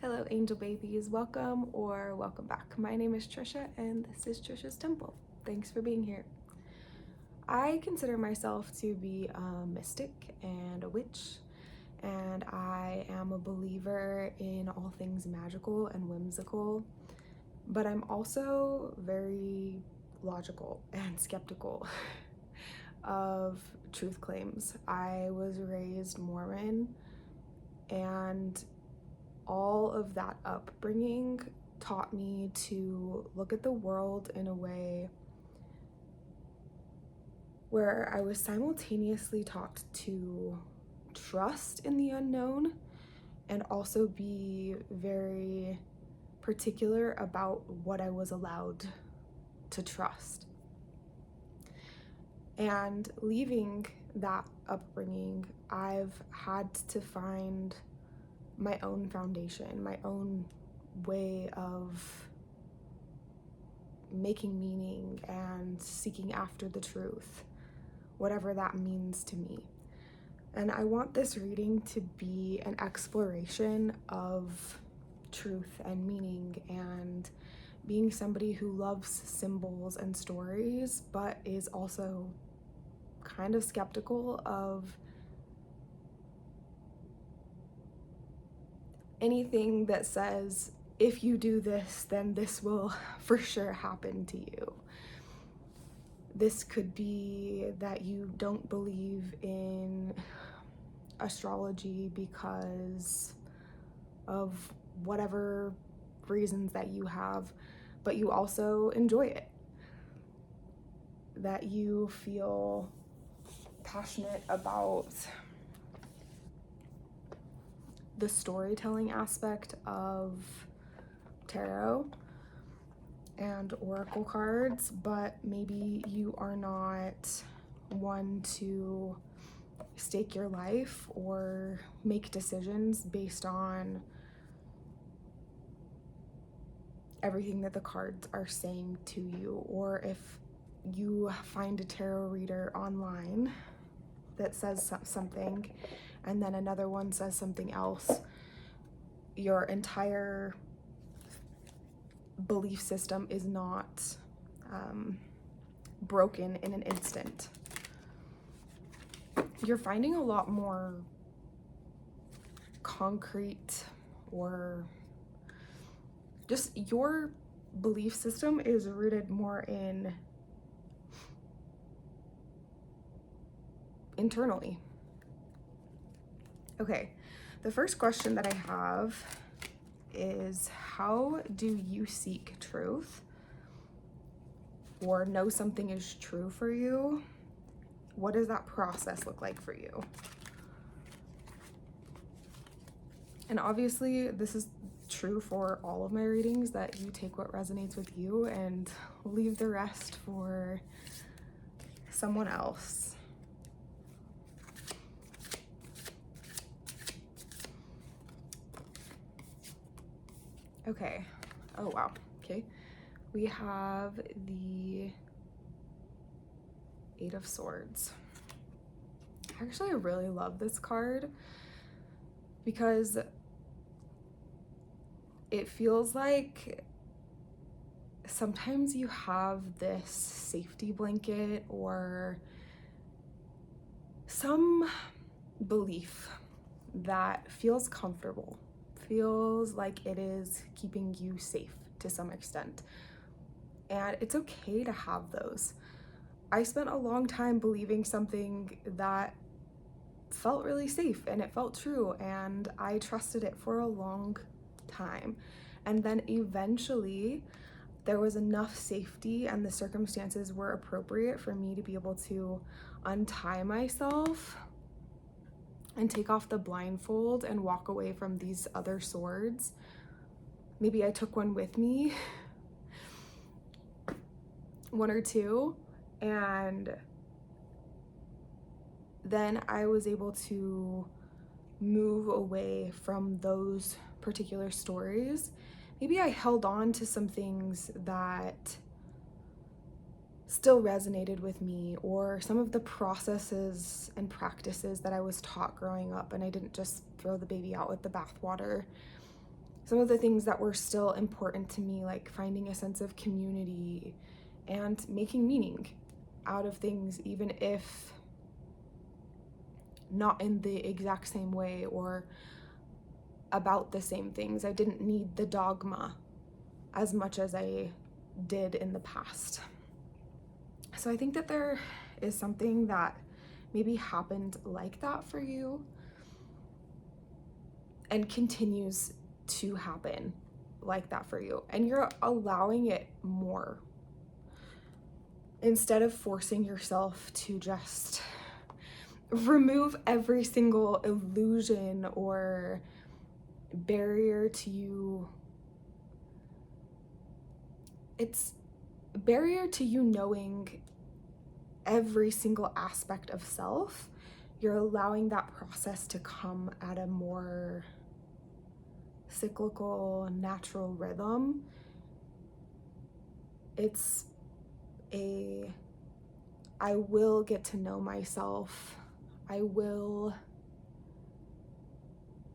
Hello, angel babies. Welcome or welcome back. My name is Trisha, and this is Trisha's Temple. Thanks for being here. I consider myself to be a mystic and a witch, and I am a believer in all things magical and whimsical, but I'm also very logical and skeptical of truth claims. I was raised Mormon, and all of that upbringing taught me to look at the world in a way where I was simultaneously taught to trust in the unknown and also be very particular about what I was allowed to trust. And leaving that upbringing, I've had to find my own foundation, my own way of making meaning and seeking after the truth, whatever that means to me. And I want this reading to be an exploration of truth and meaning and being somebody who loves symbols and stories, but is also kind of skeptical of anything that says, if you do this, then this will for sure happen to you. This could be that you don't believe in astrology because of whatever reasons that you have, but you also enjoy it. That you feel passionate about the storytelling aspect of tarot and oracle cards, but maybe you are not one to stake your life or make decisions based on everything that the cards are saying to you, or if you find a tarot reader online that says something and then another one says something else, your entire belief system is not broken in an instant. You're finding a lot more concrete, or just your belief system is rooted more in internally. Okay, the first question that I have is, how do you seek truth or know something is true for you? What does that process look like for you? And obviously this is true for all of my readings, that you take what resonates with you and leave the rest for someone else. Okay, oh wow, okay. We have the Eight of Swords. Actually, I really love this card because it feels like sometimes you have this safety blanket or some belief that feels comfortable, feels like it is keeping you safe to some extent. And it's okay to have those. I spent a long time believing something that felt really safe and it felt true, and I trusted it for a long time. And then eventually there was enough safety and the circumstances were appropriate for me to be able to untie myself and take off the blindfold and walk away from these other swords. Maybe I took one with me, one or two, and then I was able to move away from those particular stories. Maybe I held on to some things that still resonated with me, or some of the processes and practices that I was taught growing up, and I didn't just throw the baby out with the bathwater. some of the things that were still important to me, like finding a sense of community and making meaning out of things, even if not in the exact same way or about the same things. I didn't need the dogma as much as I did in the past. So I think that there is something that maybe happened like that for you and continues to happen like that for you, and you're allowing it more instead of forcing yourself to just remove every single illusion or barrier to you. It's barrier to you knowing every single aspect of self. You're allowing that process to come at a more cyclical, natural rhythm. It's I will get to know myself. I will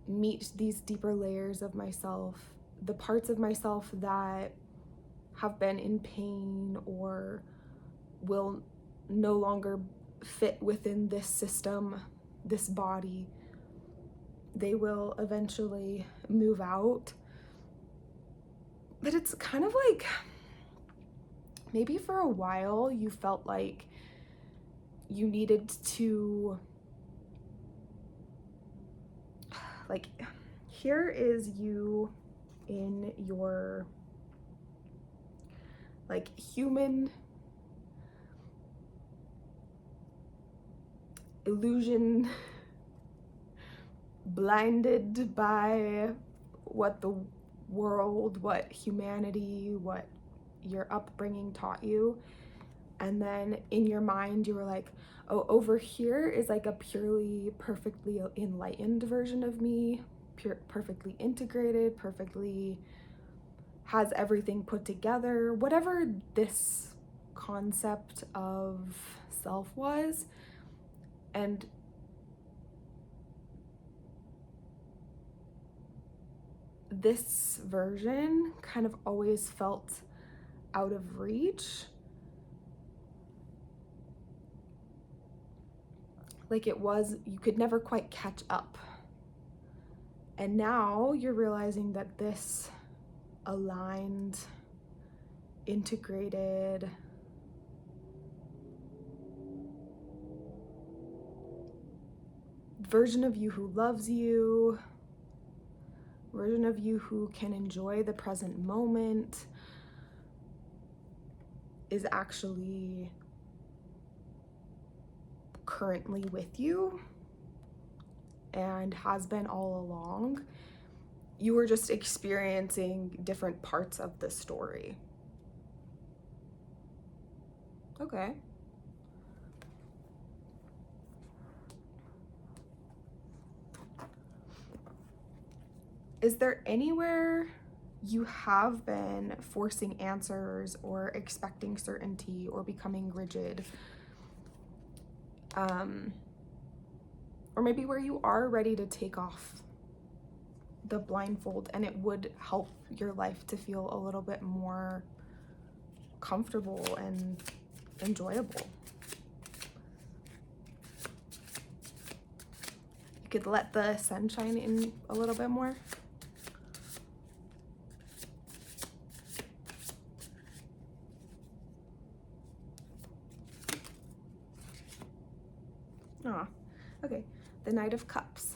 meet these deeper layers of myself, the parts of myself that have been in pain or will no longer fit within this system, this body. They will eventually move out. But it's kind of like, maybe for a while you felt like you needed to, like, here is you in your like human illusion, blinded by what the world, what humanity, what your upbringing taught you. And then in your mind you were like, oh, over here is like a purely perfectly enlightened version of me, perfectly integrated, perfectly has everything put together, whatever this concept of self was. And this version kind of always felt out of reach. Like it was, you could never quite catch up. And now you're realizing that this aligned, integrated, version of you who loves you, version of you who can enjoy the present moment is actually currently with you and has been all along. You were just experiencing different parts of the story. Okay. Is there anywhere you have been forcing answers or expecting certainty or becoming rigid? Or maybe where you are ready to take off the blindfold and it would help your life to feel a little bit more comfortable and enjoyable. You could let the sun shine in a little bit more. Ah, okay. The Knight of Cups.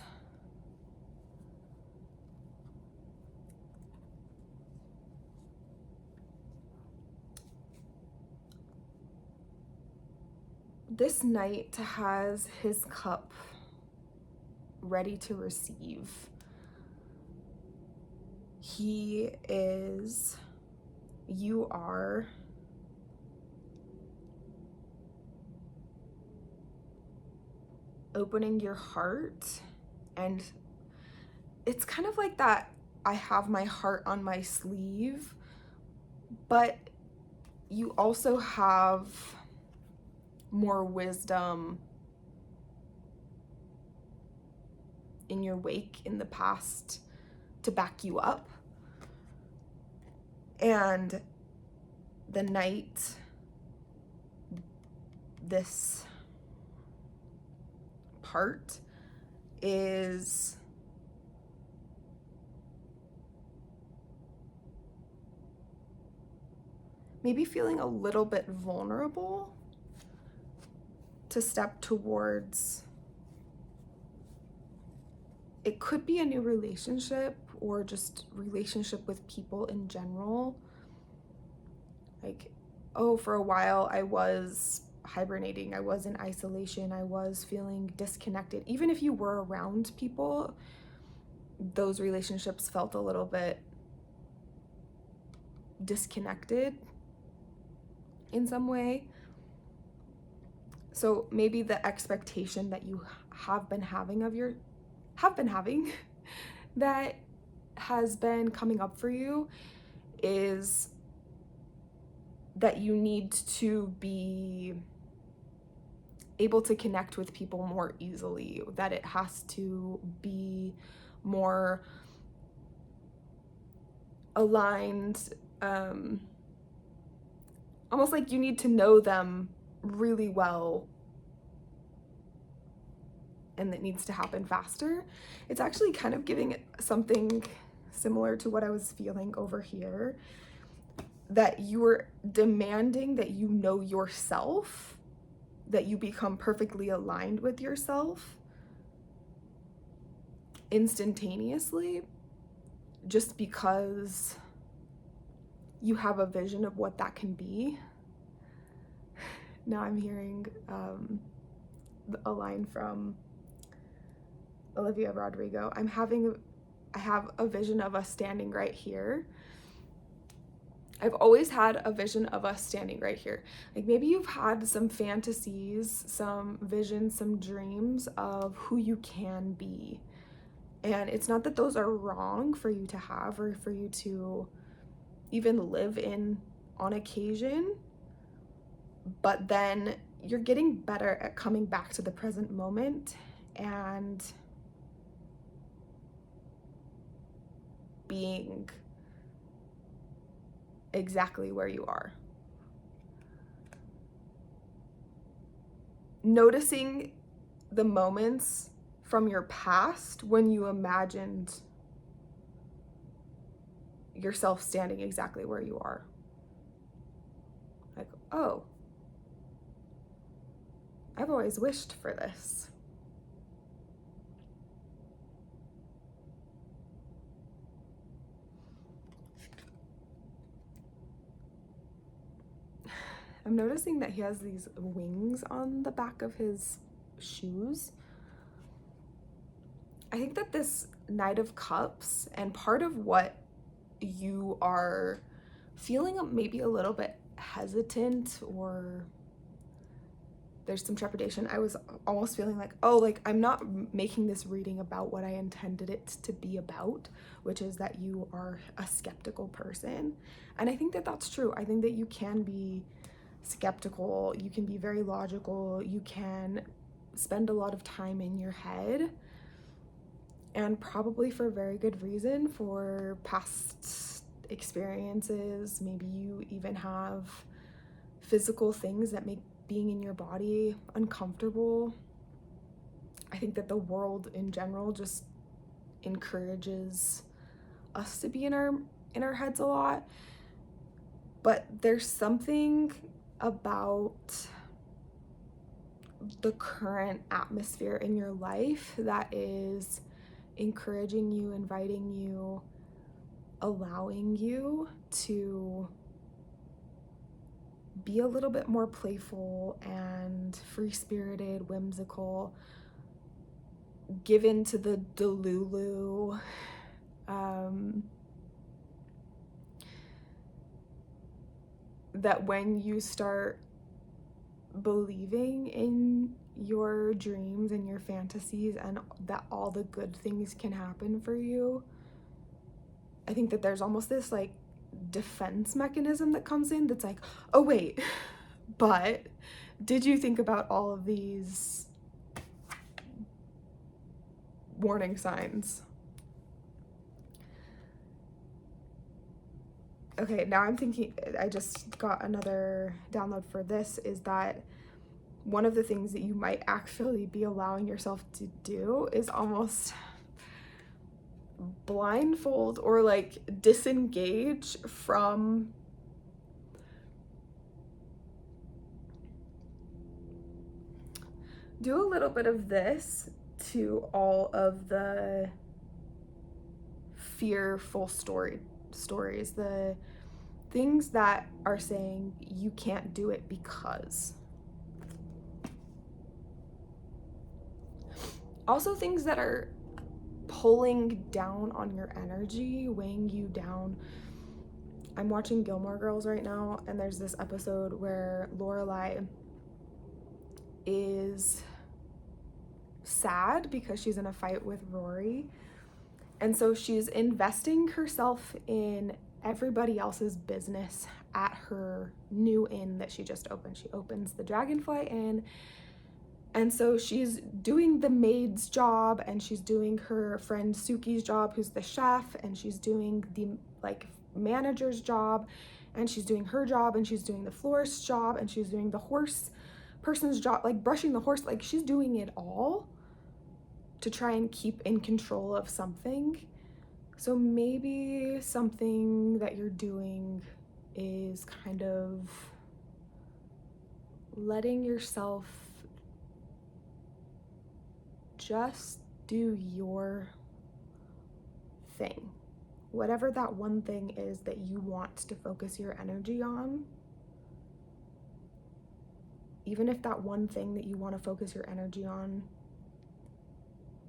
This knight has his cup ready to receive. He is, you are opening your heart, and it's kind of like that I have my heart on my sleeve, but you also have more wisdom in your wake in the past to back you up. And the night, this part is maybe feeling a little bit vulnerable to step towards. It could be a new relationship or just relationship with people in general. Like, oh, for a while I was hibernating, I was in isolation, I was feeling disconnected. Even if you were around people, those relationships felt a little bit disconnected in some way. So maybe the expectation that you have been having that has been coming up for you is that you need to be able to connect with people more easily, that it has to be more aligned, almost like you need to know them really well, and it needs to happen faster. It's actually kind of giving it something similar to what I was feeling over here, that you were demanding that you know yourself, that you become perfectly aligned with yourself instantaneously, just because you have a vision of what that can be. Now I'm hearing a line from Olivia Rodrigo. I have a vision of us standing right here. I've always had a vision of us standing right here. Like, maybe you've had some fantasies, some visions, some dreams of who you can be. And it's not that those are wrong for you to have or for you to even live in on occasion, but then you're getting better at coming back to the present moment and being exactly where you are. Noticing the moments from your past when you imagined yourself standing exactly where you are. Like, oh, I've always wished for this. I'm noticing that he has these wings on the back of his shoes. I think that this Knight of Cups, and part of what you are feeling maybe a little bit hesitant, or there's some trepidation. I was almost feeling like, oh, like I'm not making this reading about what I intended it to be about, which is that you are a skeptical person. And I think that that's true. I think that you can be skeptical, you can be very logical, you can spend a lot of time in your head, and probably for very good reason, for past experiences. Maybe you even have physical things that make being in your body uncomfortable. I think that the world in general just encourages us to be in our heads a lot. But there's something about the current atmosphere in your life that is encouraging you, inviting you, allowing you to be a little bit more playful and free-spirited, whimsical, given to the delulu, that when you start believing in your dreams and your fantasies and that all the good things can happen for you, I think that there's almost this like defense mechanism that comes in that's like, oh wait, but did you think about all of these warning signs? okay, now I'm thinking, I just got another download for this, is that one of the things that you might actually be allowing yourself to do is almost blindfold or like disengage from do a little bit of this to all of the fearful stories, the things that are saying you can't do it because. Also things that are pulling down on your energy, weighing you down. I'm watching Gilmore Girls right now, and there's this episode where Lorelai is sad because she's in a fight with Rory. And so she's investing herself in everybody else's business at her new inn that she just opened. She opens the Dragonfly Inn. And so she's doing the maid's job, and she's doing her friend Suki's job, who's the chef, and she's doing the like manager's job, and she's doing her job, and she's doing the florist's job, and she's doing the horse person's job, like brushing the horse. Like she's doing it all to try and keep in control of something. So maybe something that you're doing is kind of letting yourself just do your thing. Whatever that one thing is that you want to focus your energy on, even if that one thing that you want to focus your energy on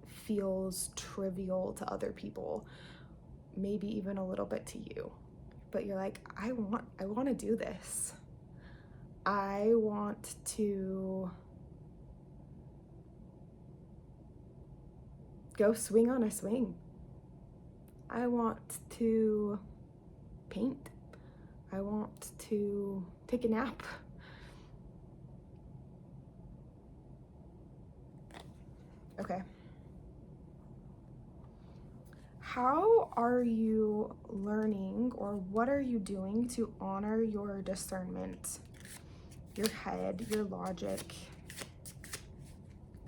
feels trivial to other people, maybe even a little bit to you, but you're like, I want to do this. I want to go swing on a swing. I want to paint. I want to take a nap. Okay. How are you learning, or what are you doing to honor your discernment, your head, your logic?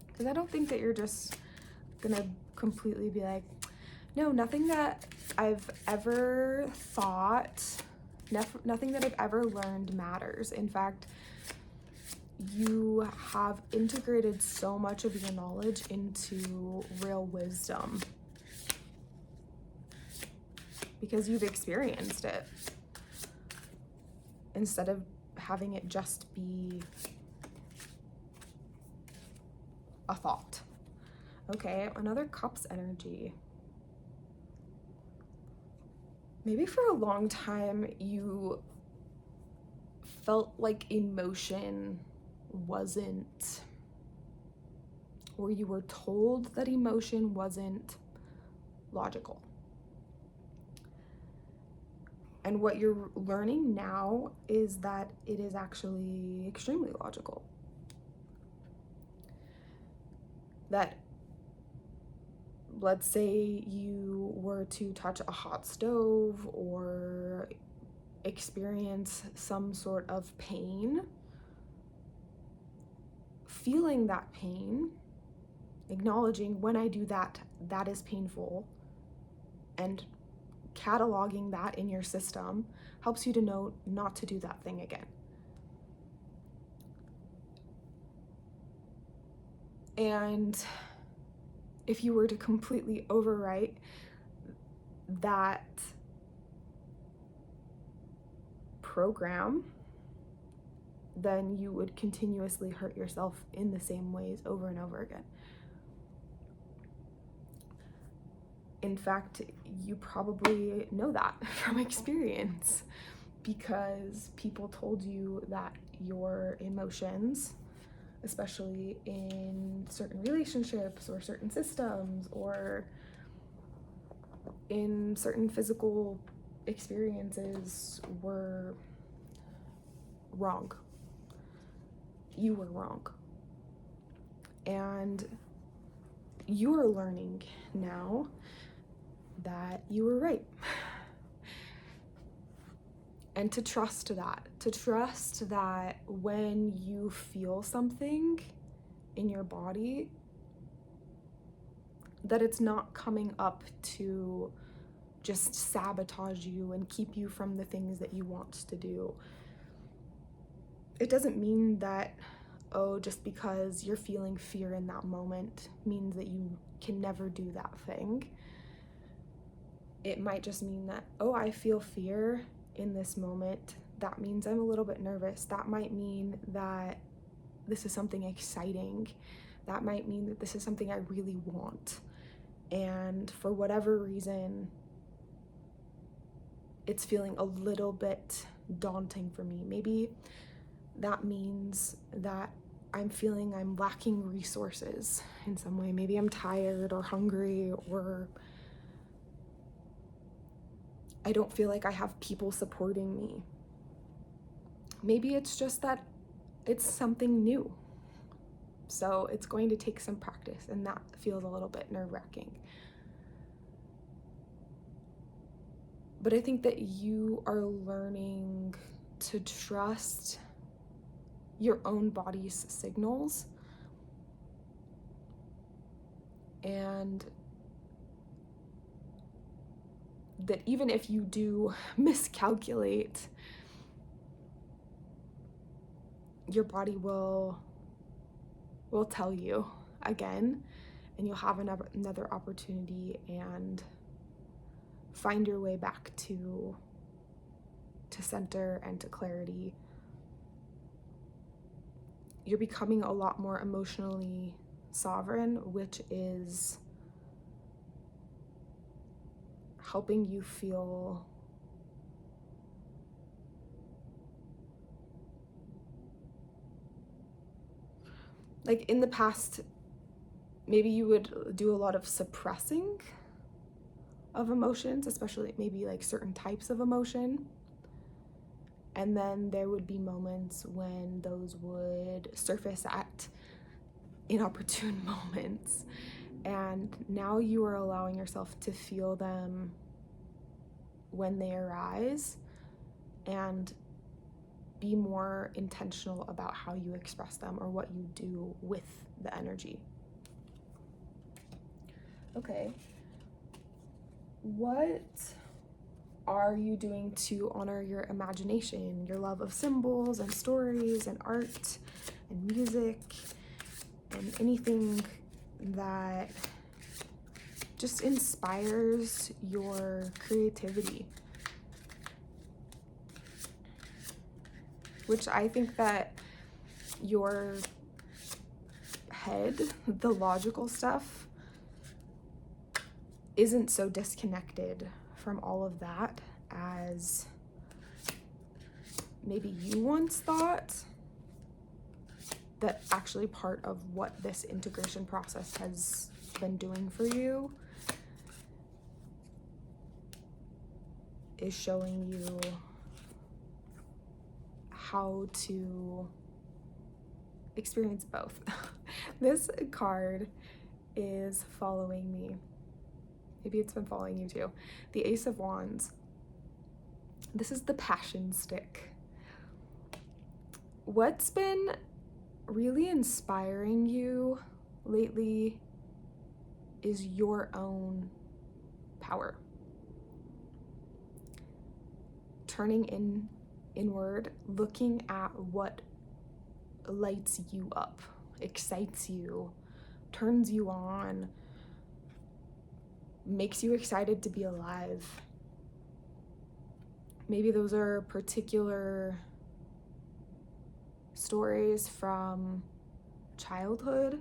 Because I don't think that you're just gonna completely be like, no, nothing that I've ever thought, nothing that I've ever learned matters. In fact, you have integrated so much of your knowledge into real wisdom because you've experienced it, instead of having it just be a thought. Okay, another Cups energy. Maybe for a long time you felt like emotion wasn't, or you were told that emotion wasn't logical. And what you're learning now is that it is actually extremely logical. That, let's say you were to touch a hot stove or experience some sort of pain, feeling that pain, acknowledging when I do that, that is painful, and cataloging that in your system helps you to know not to do that thing again. And if you were to completely overwrite that program, then you would continuously hurt yourself in the same ways over and over again. In fact, you probably know that from experience, because people told you that your emotions, especially in certain relationships or certain systems or in certain physical experiences, were wrong. You were wrong. And you are learning now that you were right. And to trust that when you feel something in your body, that it's not coming up to just sabotage you and keep you from the things that you want to do. It doesn't mean that, oh, just because you're feeling fear in that moment means that you can never do that thing. It might just mean that, oh, I feel fear in this moment. That means I'm a little bit nervous. That might mean that this is something exciting. That might mean that this is something I really want. And for whatever reason, it's feeling a little bit daunting for me. Maybe that means that I'm feeling I'm lacking resources in some way. Maybe I'm tired or hungry, or I don't feel like I have people supporting me. Maybe it's just that it's something new. So it's going to take some practice, and that feels a little bit nerve-wracking. But I think that you are learning to trust your own body's signals, and that even if you do miscalculate, your body will tell you again, and you'll have another opportunity and find your way back to center and to clarity. You're becoming a lot more emotionally sovereign, which is helping you feel like in the past, maybe you would do a lot of suppressing of emotions, especially maybe like certain types of emotion. And then there would be moments when those would surface at inopportune moments. And now you are allowing yourself to feel them when they arise and be more intentional about how you express them or what you do with the energy. Okay. What are you doing to honor your imagination, your love of symbols and stories and art and music and anything that just inspires your creativity? Which I think that your head, the logical stuff, isn't so disconnected from all of that as maybe you once thought. That actually part of what this integration process has been doing for you is showing you how to experience both. This card is following me. Maybe it's been following you too. The Ace of Wands. This is the passion stick. What's been really inspiring you lately is your own power. Turning inward, looking at what lights you up, excites you, turns you on, makes you excited to be alive. Maybe those are particular stories from childhood.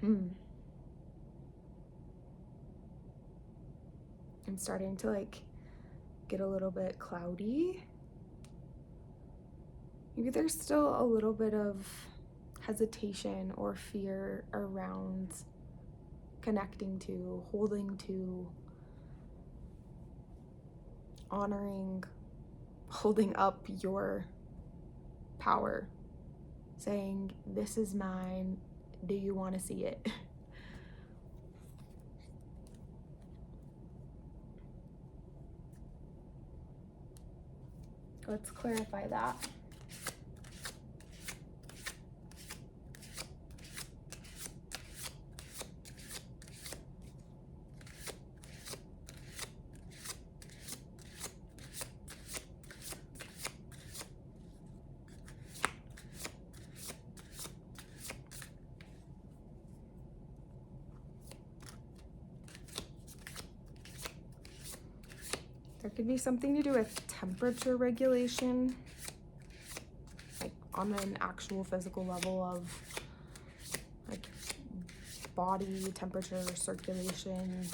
I'm starting to get a little bit cloudy. Maybe there's still a little bit of hesitation or fear around connecting to, holding to, honoring, holding up your power, saying, this is mine, Do you want to see it? Let's clarify that. There could be something to do with temperature regulation, like on an actual physical level of like body temperature, circulation,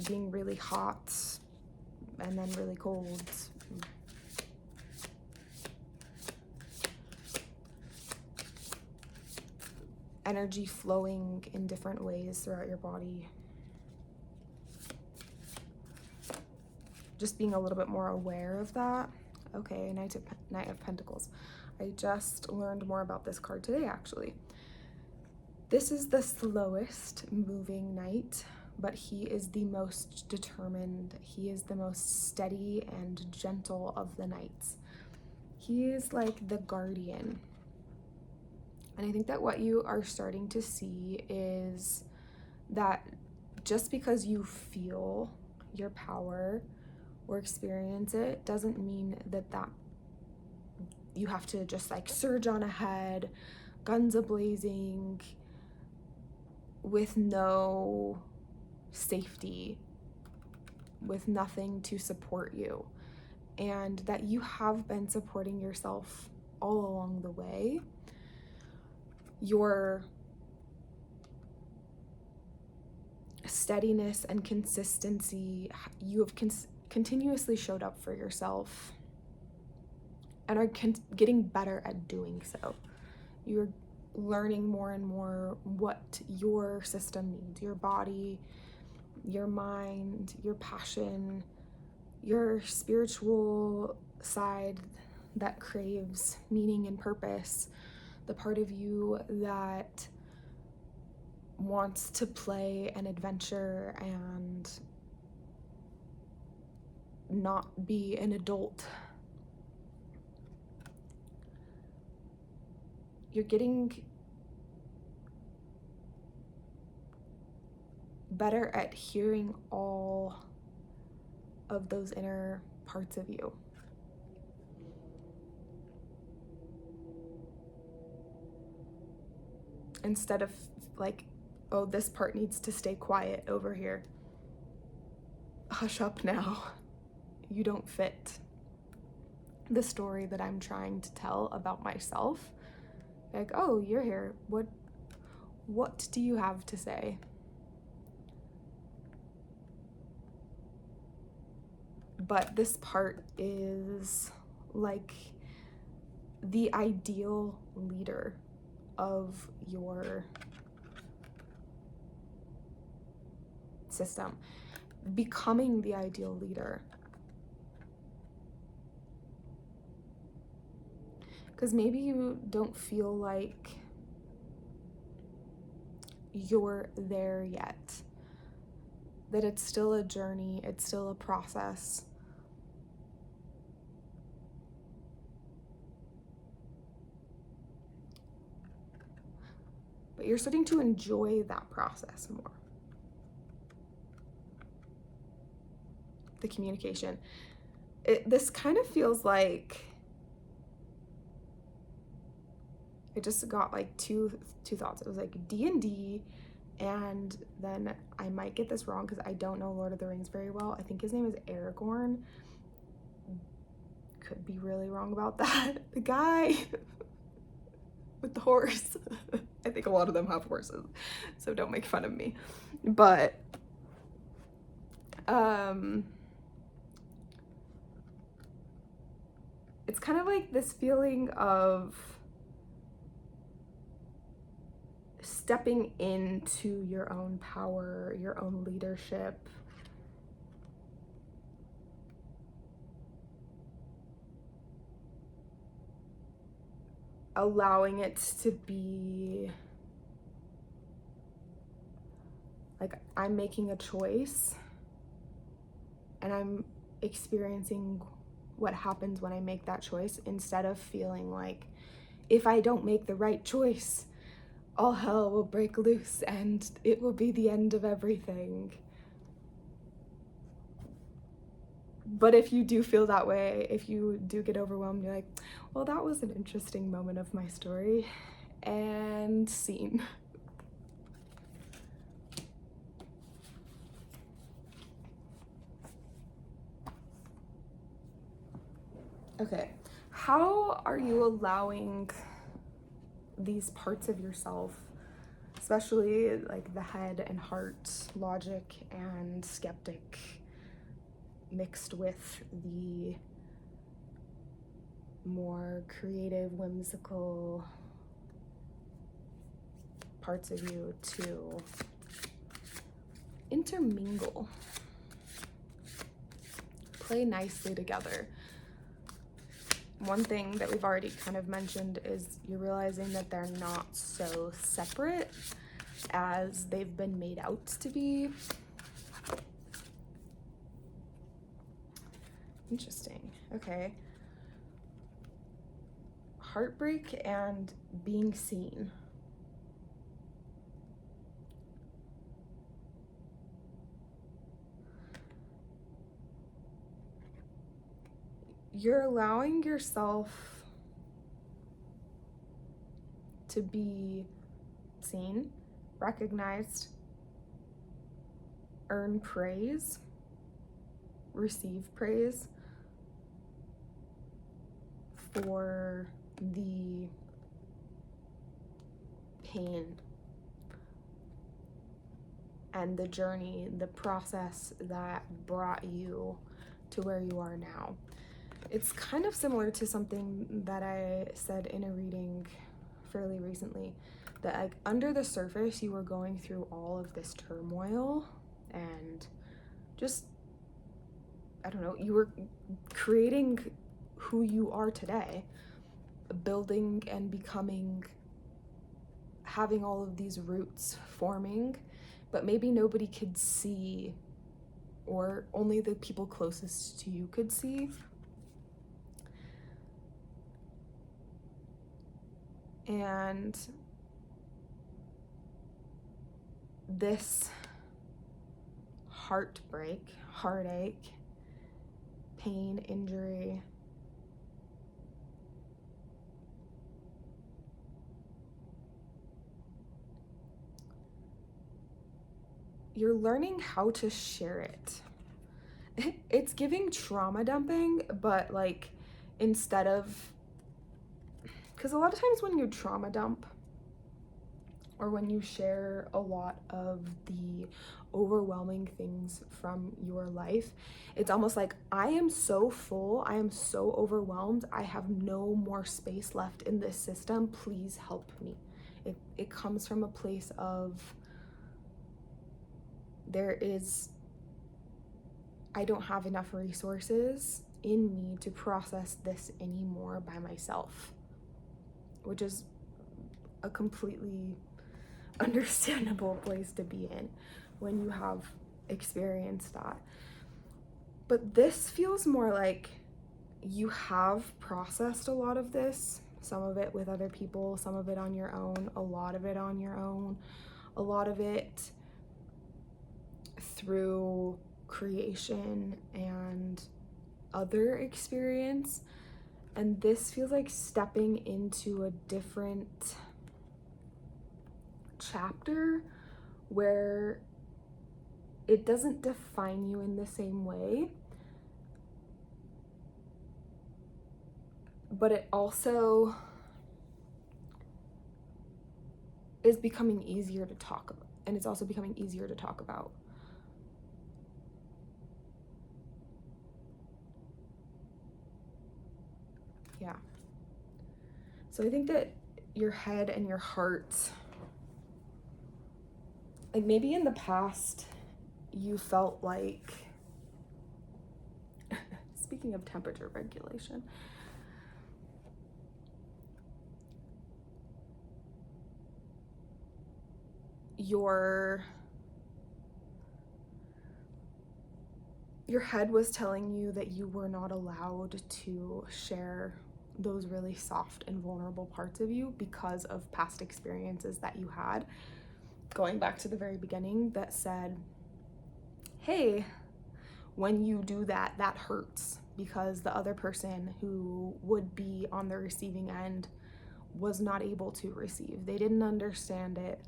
being really hot and then really cold. Energy flowing in different ways throughout your body. Just being a little bit more aware of that. Okay, Knight of Pentacles. I just learned more about this card today, actually. This is the slowest moving knight, but he is the most determined. He is the most steady and gentle of the knights. He is like the guardian. And I think that what you are starting to see is that just because you feel your power or experience it doesn't mean that you have to just like surge on ahead, guns a-blazing, with no safety, with nothing to support you, and that you have been supporting yourself all along the way. Your steadiness and consistency, you have continuously showed up for yourself and are getting better at doing so. You're learning more and more what your system needs, your body, your mind, your passion, your spiritual side that craves meaning and purpose, the part of you that wants to play an adventure and not be an adult. You're getting better at hearing all of those inner parts of you. Instead of like, oh, this part needs to stay quiet over here. Hush up now. You don't fit the story that I'm trying to tell about myself. Like, oh, you're here. What do you have to say? But this part is like the ideal leader of your system, becoming the ideal leader. Because maybe you don't feel like you're there yet, that it's still a journey, it's still a process. But you're starting to enjoy that process more. The communication. This kind of feels like, I just got like two thoughts. It was like D&D, and then I might get this wrong because I don't know Lord of the Rings very well. I think his name is Aragorn. Could be really wrong about that. The guy with the horse. I think a lot of them have horses, so don't make fun of me. But it's kind of like this feeling of stepping into your own power, your own leadership. allowing it to be like I'm making a choice and I'm experiencing what happens when I make that choice, instead of feeling like if I don't make the right choice, all hell will break loose and it will be the end of everything. But if you do feel that way, if you do get overwhelmed, you're like, well, that was an interesting moment of my story, and scene. Okay, how are you allowing these parts of yourself, especially like the head and heart, logic and skeptic, mixed with the more creative, whimsical parts of you, to intermingle, play nicely together? One thing that we've already kind of mentioned is you're realizing that they're not so separate as they've been made out to be. Interesting. Okay. Heartbreak and being seen. You're allowing yourself to be seen, recognized, earn praise, receive praise for the pain and the journey, the process that brought you to where you are now. It's kind of similar to something that I said in a reading fairly recently, that like under the surface you were going through all of this turmoil and just, I don't know, you were creating who you are today, building and becoming, having all of these roots forming, but maybe nobody could see, or only the people closest to you could see. And this heartbreak, heartache, pain, injury, you're learning how to share it. It's giving trauma dumping, but like instead of, because a lot of times when you trauma dump or when you share a lot of the overwhelming things from your life, it's almost like, I am so full, I am so overwhelmed, I have no more space left in this system, please help me. It comes from a place of, I don't have enough resources in me to process this anymore by myself, which is a completely understandable place to be in when you have experienced that. But this feels more like you have processed a lot of this, some of it with other people, some of it on your own, a lot of it on your own, a lot of it through creation and other experience. And this feels like stepping into a different chapter where it doesn't define you in the same way, but it also is becoming easier to talk about, and it's also becoming easier to talk about. Yeah. So I think that your head and your heart, like maybe in the past you felt like, speaking of temperature regulation, your head was telling you that you were not allowed to share those really soft and vulnerable parts of you because of past experiences that you had, going back to the very beginning, that said, hey, when you do that, that hurts, because the other person who would be on the receiving end was not able to receive. They didn't understand it,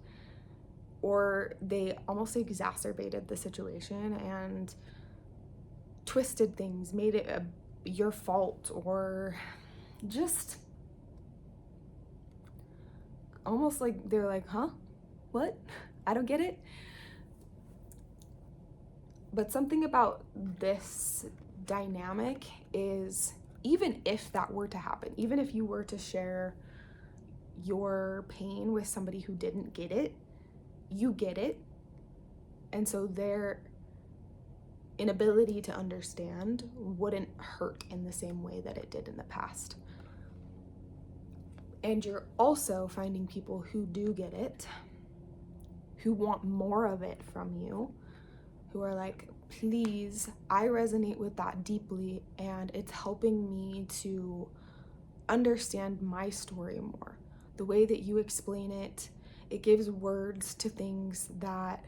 or they almost exacerbated the situation and twisted things, made it your fault, or just almost like they're like, huh? What? I don't get it. But something about this dynamic is, even if that were to happen, even if you were to share your pain with somebody who didn't get it, you get it. And so their inability to understand wouldn't hurt in the same way that it did in the past. And you're also finding people who do get it, who want more of it from you, who are like, please, I resonate with that deeply, and it's helping me to understand my story more. The way that you explain it, it gives words to things that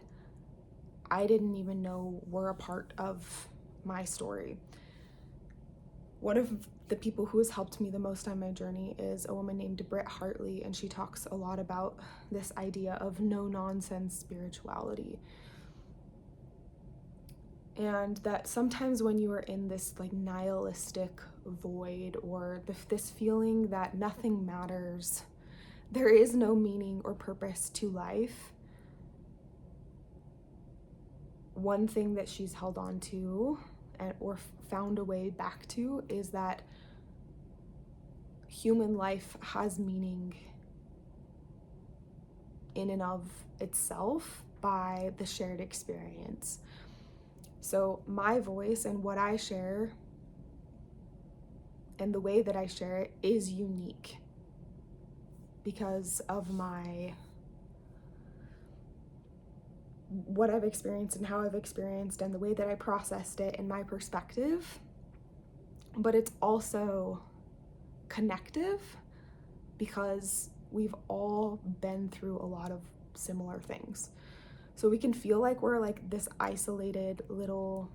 I didn't even know were a part of my story. One of the people who has helped me the most on my journey is a woman named Britt Hartley, and she talks a lot about this idea of no-nonsense spirituality. And that sometimes when you are in this like nihilistic void, or this feeling that nothing matters, there is no meaning or purpose to life, one thing that she's held on to or found a way back to is that human life has meaning in and of itself by the shared experience. So my voice and what I share and the way that I share it is unique because of what I've experienced and how I've experienced and the way that I processed it and my perspective. But it's also connective because we've all been through a lot of similar things. So we can feel like we're like this isolated little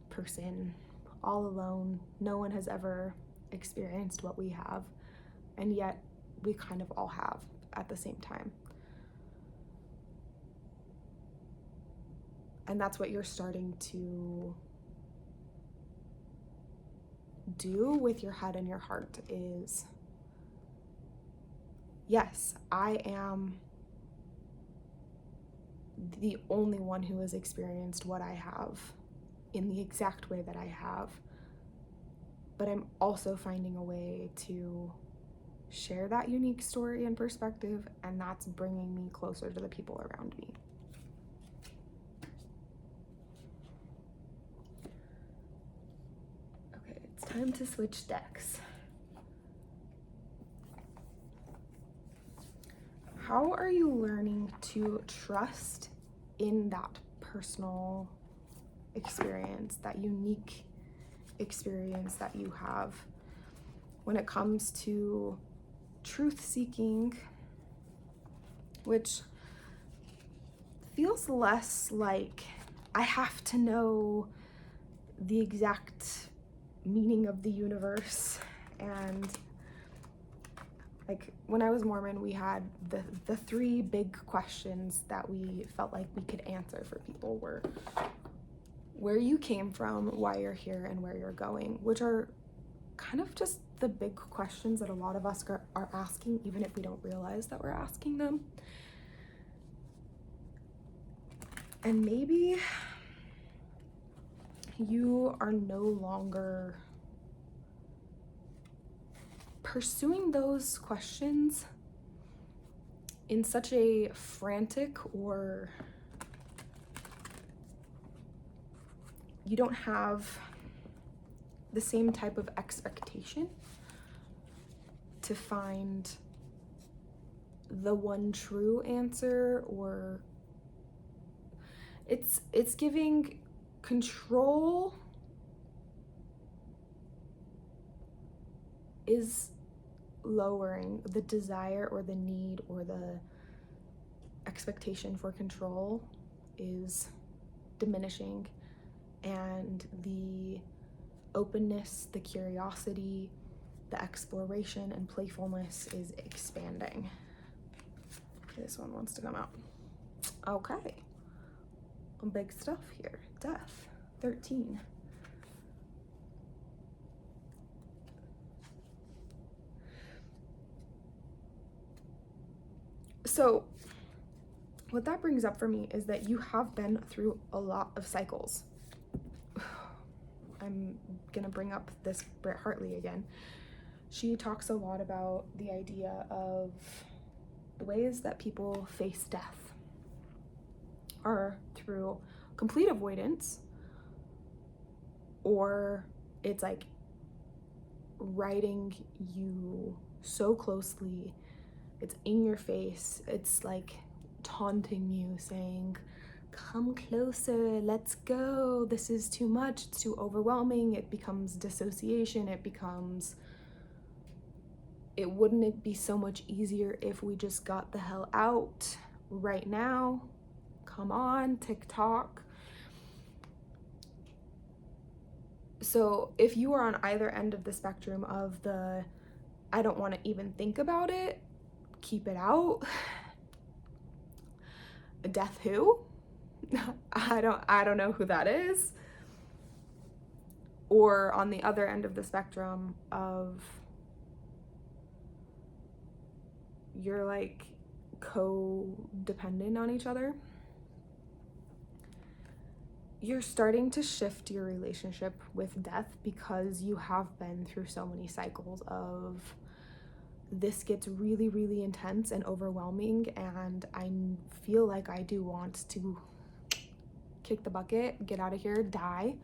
person, all alone. No one has ever experienced what we have, and yet we kind of all have at the same time. And that's what you're starting to do with your head and your heart is, yes, I am the only one who has experienced what I have in the exact way that I have, but I'm also finding a way to share that unique story and perspective, and that's bringing me closer to the people around me. Okay, it's time to switch decks. How are you learning to trust in that personal experience, that unique experience that you have when it comes to truth seeking, which feels less like I have to know the exact meaning of the universe? And like when I was Mormon, we had the three big questions that we felt like we could answer for people were where you came from, why you're here, and where you're going, which are kind of just the big questions that a lot of us are asking, even if we don't realize that we're asking them. And maybe you are no longer pursuing those questions in such a frantic, or you don't have the same type of expectation to find the one true answer or It's giving control is lowering. The desire or the need or the expectation for control is diminishing, and the openness, the curiosity, the exploration and playfulness is expanding. This one wants to come out. Okay. Big stuff here. Death. 13. So what that brings up for me is that you have been through a lot of cycles. I'm gonna bring up this Britt Hartley again. She talks a lot about the idea of the ways that people face death are through complete avoidance, or it's like riding you so closely, it's in your face, it's like taunting you, saying, come closer, let's go, this is too much, it's too overwhelming. It becomes dissociation, wouldn't it be so much easier if we just got the hell out right now? Come on, TikTok. So if you are on either end of the spectrum of the, I don't want to even think about it, keep it out, death who? I don't know who that is. Or on the other end of the spectrum of, you're like codependent on each other. You're starting to shift your relationship with death because you have been through so many cycles of this gets really, really intense and overwhelming, and I feel like I do want to kick the bucket, get out of here, die.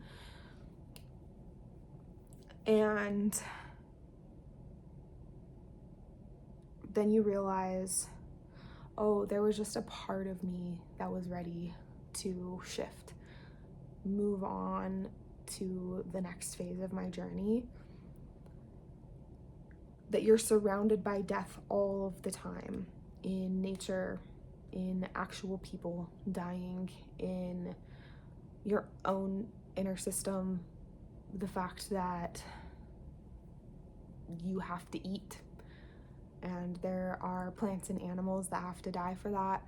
And then you realize, oh, there was just a part of me that was ready to shift, move on to the next phase of my journey. That you're surrounded by death all of the time, in nature, in actual people dying, in your own inner system, the fact that you have to eat, and there are plants and animals that have to die for that,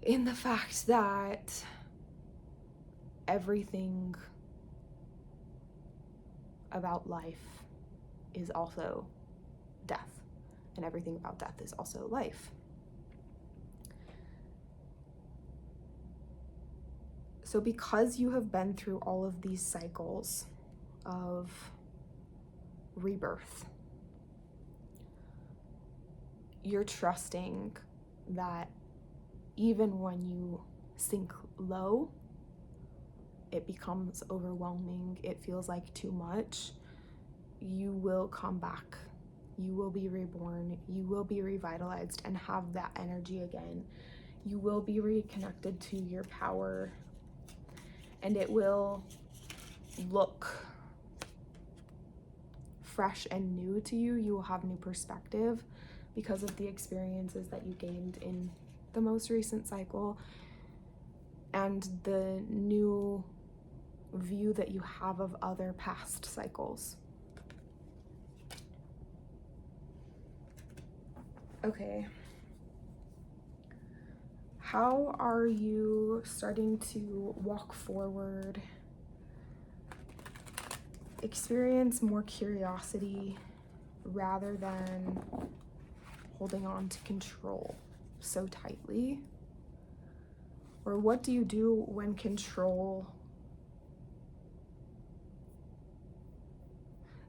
in the fact that everything about life is also death, and everything about death is also life. So because you have been through all of these cycles of rebirth, you're trusting that even when you sink low, it becomes overwhelming, it feels like too much, you will come back, you will be reborn, you will be revitalized and have that energy again. You will be reconnected to your power, and it will look fresh and new to you. You will have new perspective because of the experiences that you gained in the most recent cycle and the new view that you have of other past cycles. Okay. How are you starting to walk forward, experience more curiosity rather than holding on to control so tightly? Or what do you do when control?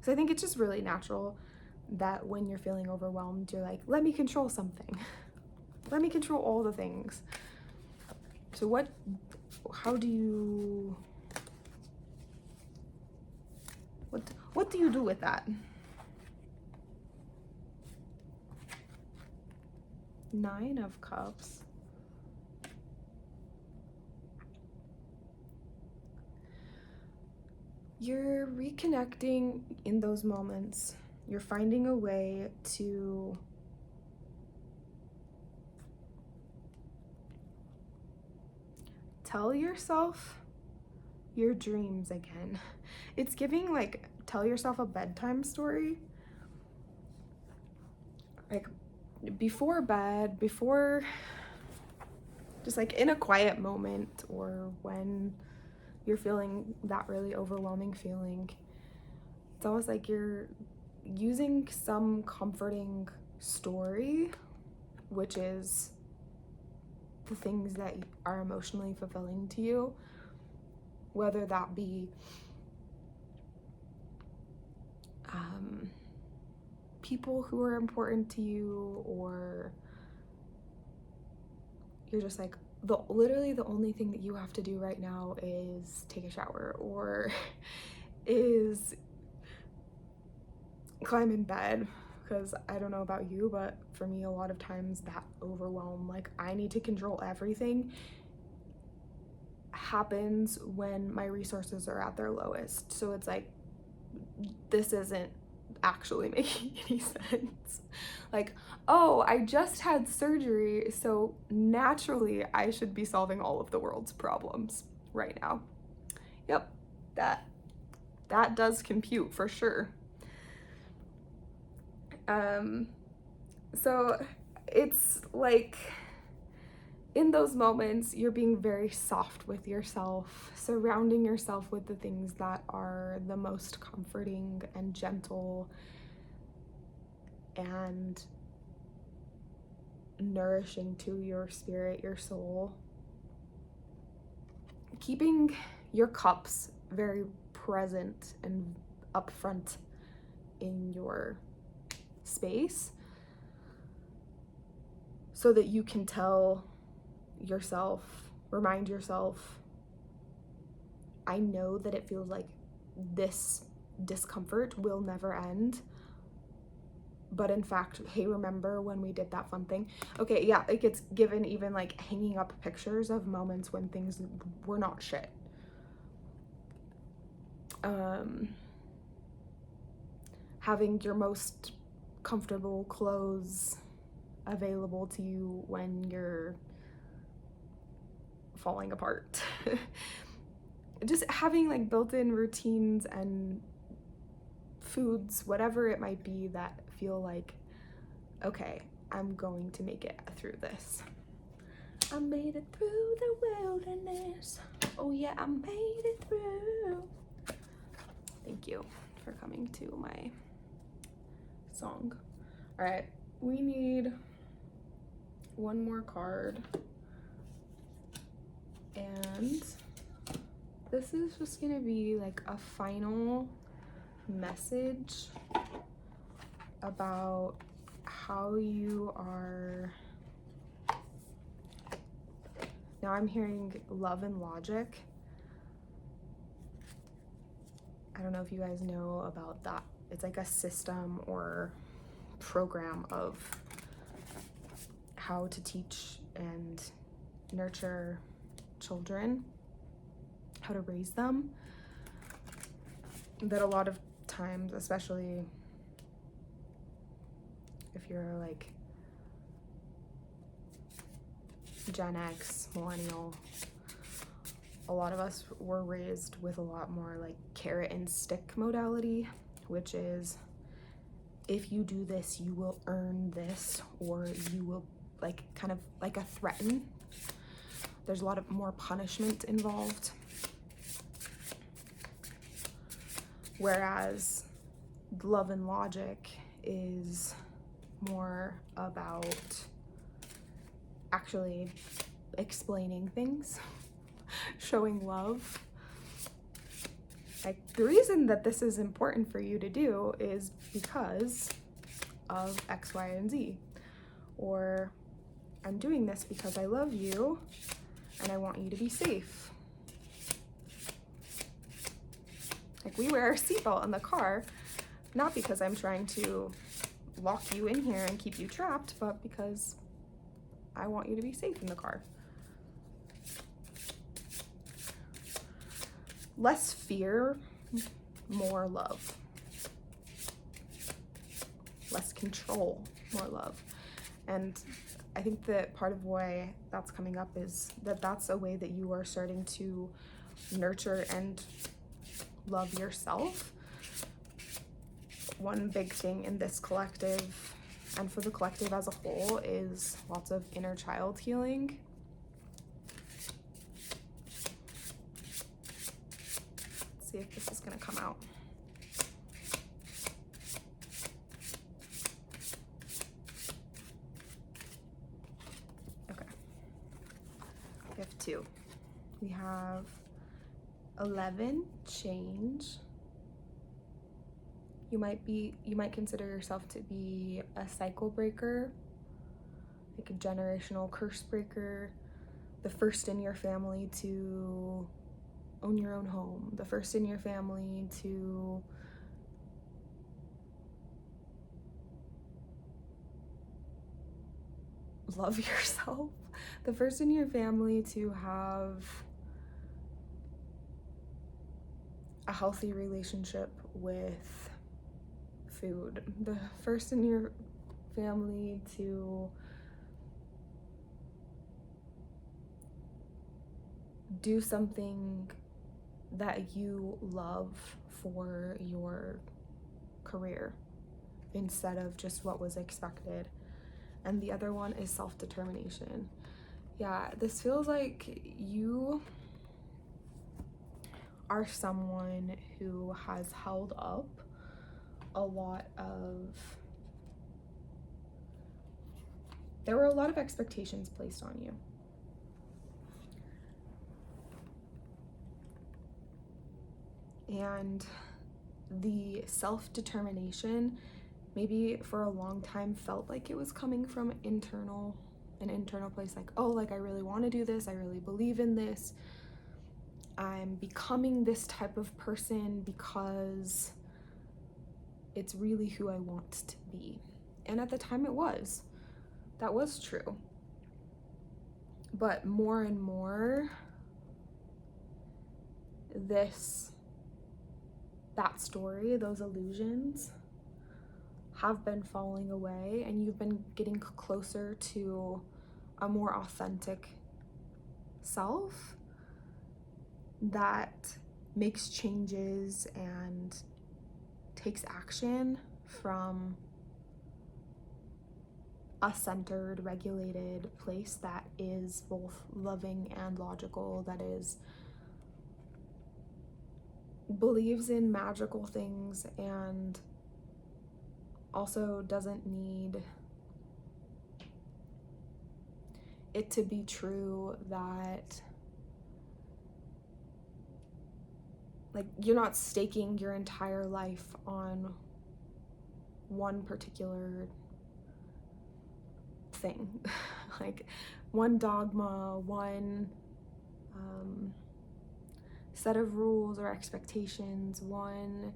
So I think it's just really natural that when you're feeling overwhelmed, you're like, let me control something. Let me control all the things. So what do you do with that? 9 of Cups. you're reconnecting in those moments. You're finding a way to tell yourself your dreams again. It's giving like, tell yourself a bedtime story. Like before bed, before, just like in a quiet moment, or when you're feeling that really overwhelming feeling. It's almost like you're using some comforting story, which is the things that are emotionally fulfilling to you, whether that be people who are important to you, or you're just like, literally the only thing that you have to do right now is take a shower, or is climb in bed. Because I don't know about you, but for me, a lot of times that overwhelm, like I need to control everything, happens when my resources are at their lowest. So it's like, this isn't actually making any sense. Like, oh, I just had surgery, so naturally I should be solving all of the world's problems right now. Yep, that does compute for sure. So it's like, in those moments, you're being very soft with yourself, surrounding yourself with the things that are the most comforting and gentle and nourishing to your spirit, your soul. Keeping your cups very present and upfront in your space, so that you can tell yourself, remind yourself, I know that it feels like this discomfort will never end, but in fact, hey, remember when we did that fun thing? Okay, yeah, it gets given even like hanging up pictures of moments when things were not shit. Having your most comfortable clothes available to you when you're falling apart. Just having like built-in routines and foods, whatever it might be, that feel like, okay, I'm going to make it through this. I made it through the wilderness. Oh yeah, I made it through. Thank you for coming to my song. All right, we need one more card. And this is just gonna be like a final message about how you are. Now I'm hearing love and logic. I don't know if you guys know about that. It's like a system or program of how to teach and nurture children, how to raise them, that a lot of times, especially if you're like Gen X, millennial, a lot of us were raised with a lot more like carrot and stick modality, which is, if you do this, you will earn this, or you will like kind of like a threaten. There's a lot of more punishment involved. Whereas love and logic is more about actually explaining things, showing love. Like, the reason that this is important for you to do is because of X, Y, and Z. Or, I'm doing this because I love you and I want you to be safe. Like, we wear our seatbelt in the car, not because I'm trying to lock you in here and keep you trapped, but because I want you to be safe in the car. Less fear more love. Less control, more love. And I think that part of why that's coming up is that that's a way that you are starting to nurture and love yourself. One big thing in this collective and for the collective as a whole is lots of inner child healing. Let's see if this is going to come out. Okay. We have 2. We have 11, change. You might consider yourself to be a cycle breaker, like a generational curse breaker, the first in your family to own your own home, the first in your family to love yourself, the first in your family to have a healthy relationship with food, the first in your family to do something that you love for your career instead of just what was expected. And the other one is self-determination. Yeah, this feels like you are someone who has held up a lot of, there were a lot of expectations placed on you. And the self-determination maybe for a long time felt like it was coming from an internal place, like, oh, like I really want to do this, I really believe in this, I'm becoming this type of person because it's really who I want to be. And at the time that was true. But more and more, that story, those illusions have been falling away, and you've been getting closer to a more authentic self that makes changes and takes action from a centered, regulated place that is both loving and logical, that is believes in magical things and also doesn't need it to be true that, like, you're not staking your entire life on one particular thing, like one dogma, one set of rules or expectations, one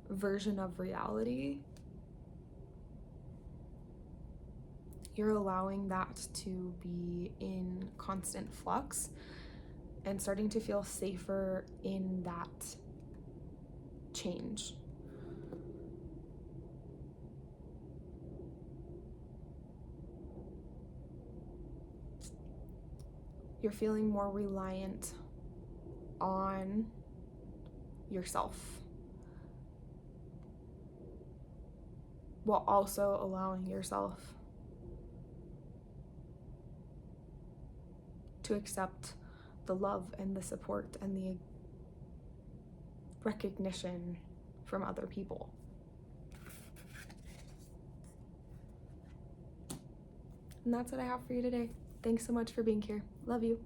version of reality. You're allowing that to be in constant flux and starting to feel safer in that change. You're feeling more reliant on yourself, while also allowing yourself to accept the love and the support and the recognition from other people. And that's what I have for you today. Thanks so much for being here. Love you.